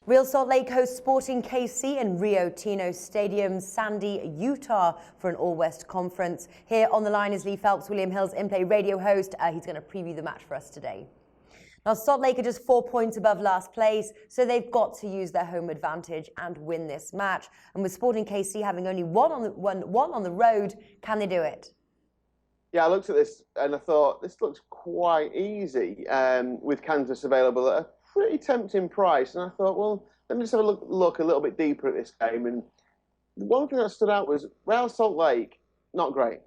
Real Salt Lake hosts Sporting KC in Rio Tino Stadium, Sandy, Utah for an All-West conference. Here on the line is Lee Phelps, William Hill's in-play radio host. He's going to preview the match for us today. Now, Salt Lake are just 4 points above last place, so they've got to use their home advantage and win this match. And with Sporting KC having only one on the road, can they do it? Yeah, I looked at this and I thought this looks quite easy with Kansas available at a pretty tempting price. And I thought, well, let me just have a look a little bit deeper at this game. And one thing that stood out was Real Salt Lake, not great.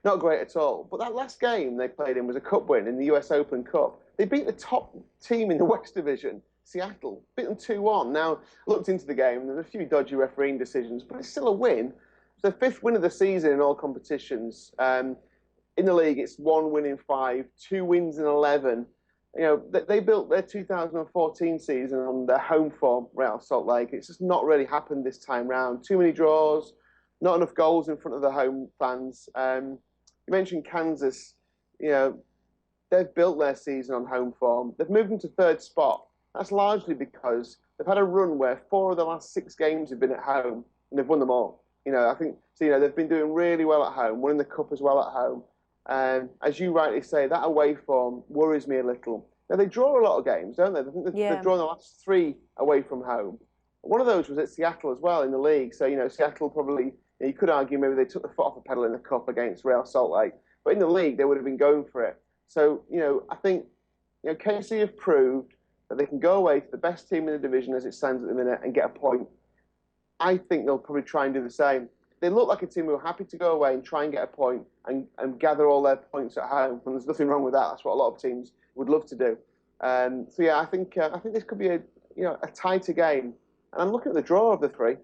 Not great at all. But that last game they played in was a cup win in the US Open Cup. They beat the top team in the West Division, Seattle, beat them 2-1. Now, I looked into the game, there's a few dodgy refereeing decisions, but it's still a win. It's the 5th win of the season in all competitions. In the league, it's 1 win in 5, 2 wins in 11. They built their 2014 season on their home form, Real Salt Lake. It's just not really happened this time round. Too many draws, not enough goals in front of the home fans. You mentioned Kansas. They've built their season on home form. They've moved into 3rd spot. That's largely because they've had a run where 4 of the last 6 games have been at home, and they've won them all. I think so. They've been doing really well at home, winning the cup as well at home. As you rightly say, that away form worries me a little. Now, they draw a lot of games, don't they? I think they've drawn the last 3 away from home. One of those was at Seattle as well in the league. So, Seattle probably, you could argue maybe they took the foot off the pedal in the cup against Real Salt Lake. But in the league, they would have been going for it. So, I think, KC have proved that they can go away to the best team in the division as it stands at the minute and get a point. I think they'll probably try and do the same. They look like a team who are happy to go away and try and get a point and gather all their points at home. And there's nothing wrong with that. That's what a lot of teams would love to do. I think this could be a tighter game. And I'm looking at the draw of the three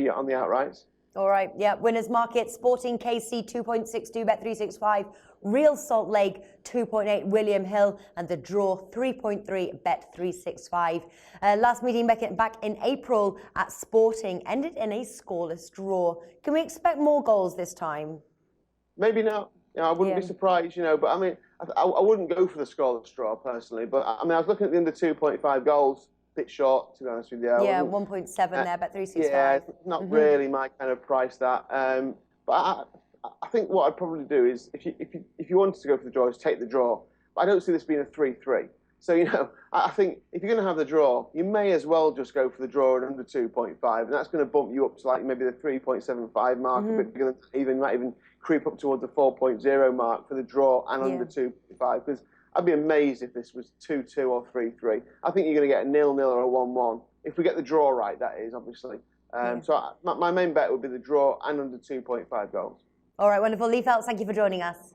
on the outrights. All right, yeah, winners market, Sporting KC 2.62, Bet365, Real Salt Lake 2.8, William Hill, and the draw 3.3, Bet365. Last meeting back in April at Sporting ended in a scoreless draw. Can we expect more goals this time? Maybe not. I wouldn't be surprised, but I mean, I wouldn't go for the scoreless draw personally, but I mean, I was looking at the under 2.5 goals. Bit short, to be honest with you. Yeah, 1.7 there, Bet365. Yeah, it's not really my kind of price, that. But I think what I'd probably do is, if you wanted to go for the draw, is take the draw. But I don't see this being a 3-3. So, I think if you're going to have the draw, you may as well just go for the draw at under 2.5. And that's going to bump you up to like maybe the 3.75 mark, a bit bigger than might even creep up towards the 4.0 mark for the draw and under 2.5. Because I'd be amazed if this was 2-2 or 3-3. I think you're going to get a 0-0 or a 1-1. If we get the draw right, that is, obviously. So my main bet would be the draw and under 2.5 goals. All right, wonderful. Lee Phelps, thank you for joining us.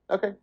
Okay.